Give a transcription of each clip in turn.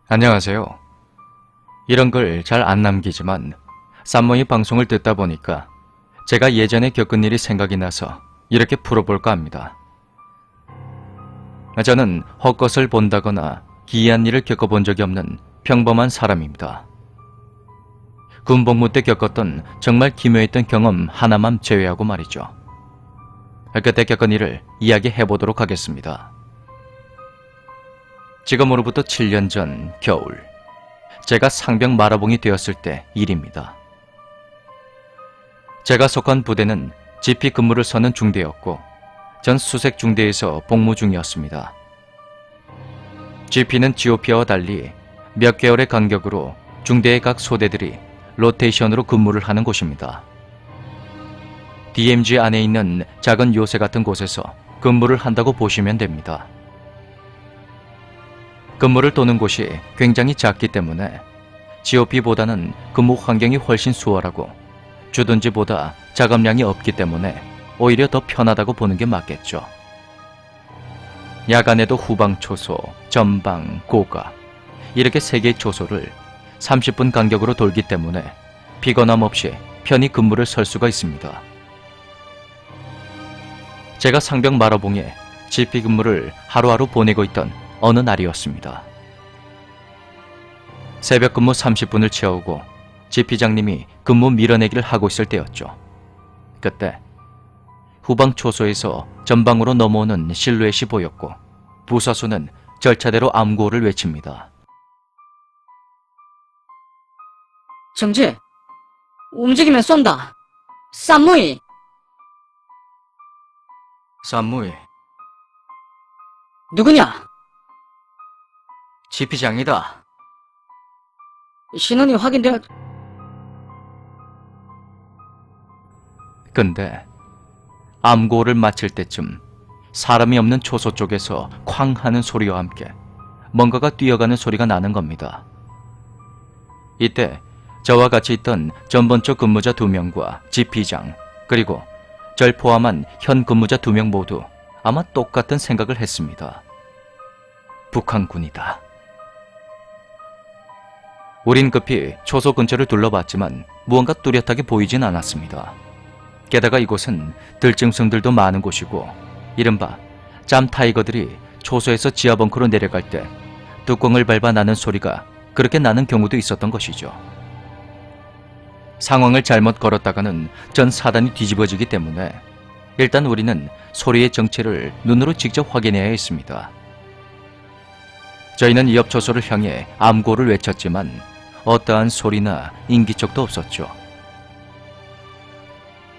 안녕하세요. 이런 글 잘 안 남기지만 쌈모이 방송을 듣다 보니까 제가 예전에 겪은 일이 생각이 나서 이렇게 풀어볼까 합니다. 저는 헛것을 본다거나 기이한 일을 겪어본 적이 없는 평범한 사람입니다. 군복무 때 겪었던 정말 기묘했던 경험 하나만 제외하고 말이죠. 그때 겪은 일을 이야기해보도록 하겠습니다. 지금으로부터 7년 전 겨울, 제가 상병 마라봉이 되었을 때 일입니다. 제가 속한 부대는 지피 근무를 서는 중대였고 전 수색 중대에서 복무 중이었습니다. 지피는 GOP와 달리 몇 개월의 간격으로 중대의 각 소대들이 로테이션으로 근무를 하는 곳입니다. DMZ 안에 있는 작은 요새 같은 곳에서 근무를 한다고 보시면 됩니다. 근무를 도는 곳이 굉장히 작기 때문에 GOP보다는 근무 환경이 훨씬 수월하고 주둔지보다 작업량이 없기 때문에 오히려 더 편하다고 보는 게 맞겠죠. 야간에도 후방 초소, 전방, 고가 이렇게 3개의 초소를 30분 간격으로 돌기 때문에 피곤함 없이 편히 근무를 설 수가 있습니다. 제가 상병 마라봉에 지피 근무를 하루하루 보내고 있던 어느 날이었습니다. 새벽 근무 30분을 채우고 지피장님이 근무 밀어내기를 하고 있을 때였죠. 그때 후방 초소에서 전방으로 넘어오는 실루엣이 보였고 부사수는 절차대로 암구호를 외칩니다. 정지! 움직이면 쏜다! 쌈무이! 쌈무이, 누구냐? 지피장이다. 신원이 확인되어... 근데 암구호를 마칠 때쯤 사람이 없는 초소 쪽에서 쾅 하는 소리와 함께 뭔가가 뛰어가는 소리가 나는 겁니다. 이때 저와 같이 있던 전번쪽 근무자 2명과 지피장 그리고 절 포함한 현 근무자 2명 모두 아마 똑같은 생각을 했습니다. 북한군이다. 우린 급히 초소 근처를 둘러봤지만 무언가 뚜렷하게 보이진 않았습니다. 게다가 이곳은 들짐승들도 많은 곳이고 이른바 짬 타이거들이 초소에서 지하 벙커로 내려갈 때 뚜껑을 밟아 나는 소리가 그렇게 나는 경우도 있었던 것이죠. 상황을 잘못 걸었다가는 전 사단이 뒤집어지기 때문에 일단 우리는 소리의 정체를 눈으로 직접 확인해야 했습니다. 저희는 옆 초소를 향해 암구호를 외쳤지만 어떠한 소리나 인기척도 없었죠.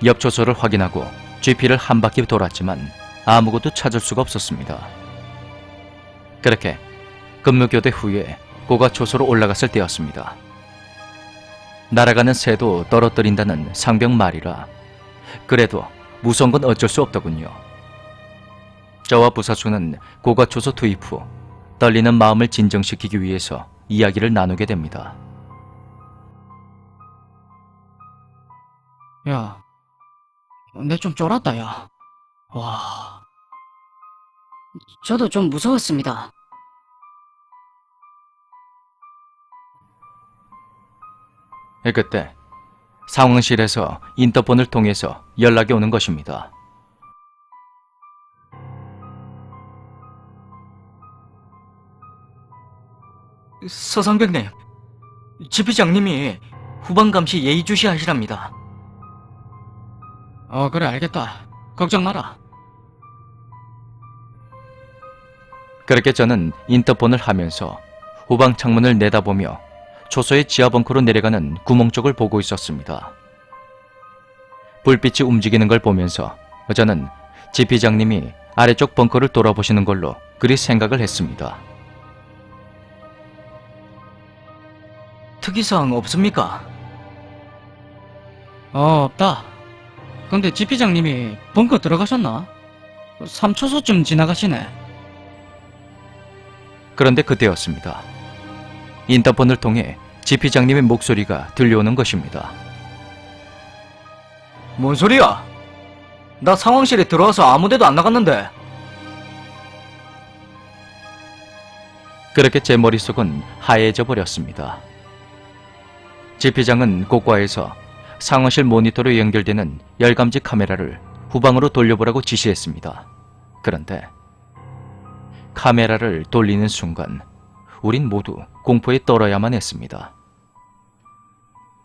옆 초소를 확인하고 GP를 한 바퀴 돌았지만 아무것도 찾을 수가 없었습니다. 그렇게 근무교대 후에 고가 초소로 올라갔을 때였습니다. 날아가는 새도 떨어뜨린다는 상병 말이라 그래도 무서운 건 어쩔 수 없더군요. 저와 부사수는 고가 초소 투입 후 떨리는 마음을 진정시키기 위해서 이야기를 나누게 됩니다. 야, 내 좀 쫄았다, 야. 와... 저도 좀 무서웠습니다. 그때 상황실에서 인터폰을 통해서 연락이 오는 것입니다. 서상병님, 지피장님이 후방 감시 예의주시하시랍니다. 그래, 알겠다. 걱정 마라. 그렇게 저는 인터폰을 하면서 후방 창문을 내다보며 초소의 지하 벙커로 내려가는 구멍 쪽을 보고 있었습니다. 불빛이 움직이는 걸 보면서 저는 지피장님이 아래쪽 벙커를 돌아보시는 걸로 그리 생각을 했습니다. 특이사항 없습니까? 없다. 근데 지피장님이 벙커 들어가셨나? 3초소쯤 지나가시네. 그런데 그때였습니다. 인터폰을 통해 지피장님의 목소리가 들려오는 것입니다. 뭔 소리야? 나 상황실에 들어와서 아무데도 안 나갔는데. 그렇게 제 머릿속은 하얘져 버렸습니다. 지피장은 고과에서 상황실 모니터로 연결되는 열감지 카메라를 후방으로 돌려보라고 지시했습니다. 그런데 카메라를 돌리는 순간 우린 모두 공포에 떨어야만 했습니다.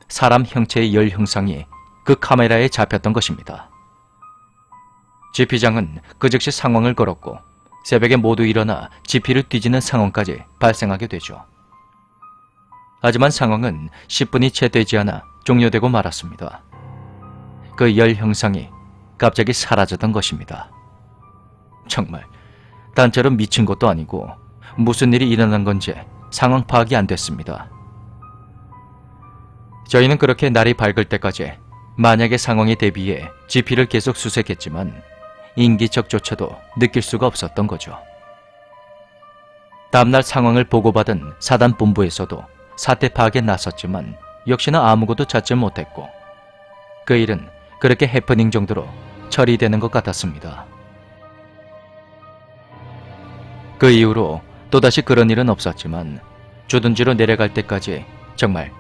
사람 형체의 열 형상이 그 카메라에 잡혔던 것입니다. 지피장은 그 즉시 상황을 걸었고 새벽에 모두 일어나 지피를 뒤지는 상황까지 발생하게 되죠. 하지만 상황은 10분이 채 되지 않아 종료되고 말았습니다. 그 열 형상이 갑자기 사라졌던 것입니다. 정말 단체로 미친 것도 아니고 무슨 일이 일어난 건지 상황 파악이 안 됐습니다. 저희는 그렇게 날이 밝을 때까지 만약의 상황에 대비해 지피를 계속 수색했지만 인기척조차도 느낄 수가 없었던 거죠. 다음날 상황을 보고받은 사단 본부에서도 사태 파악에 나섰지만 역시나 아무것도 찾지 못했고 그 일은 그렇게 해프닝 정도로 처리되는 것 같았습니다. 그 이후로 또다시 그런 일은 없었지만 주둔지로 내려갈 때까지 정말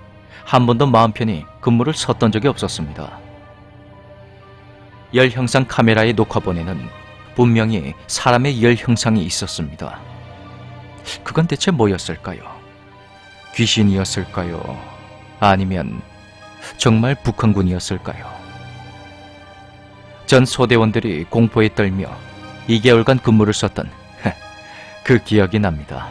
한 번도 마음 편히 근무를 섰던 적이 없었습니다. 열 형상 카메라의 녹화본에는 분명히 사람의 열 형상이 있었습니다. 그건 대체 뭐였을까요? 귀신이었을까요? 아니면 정말 북한군이었을까요? 전 소대원들이 공포에 떨며 2개월간 근무를 썼던 그 기억이 납니다.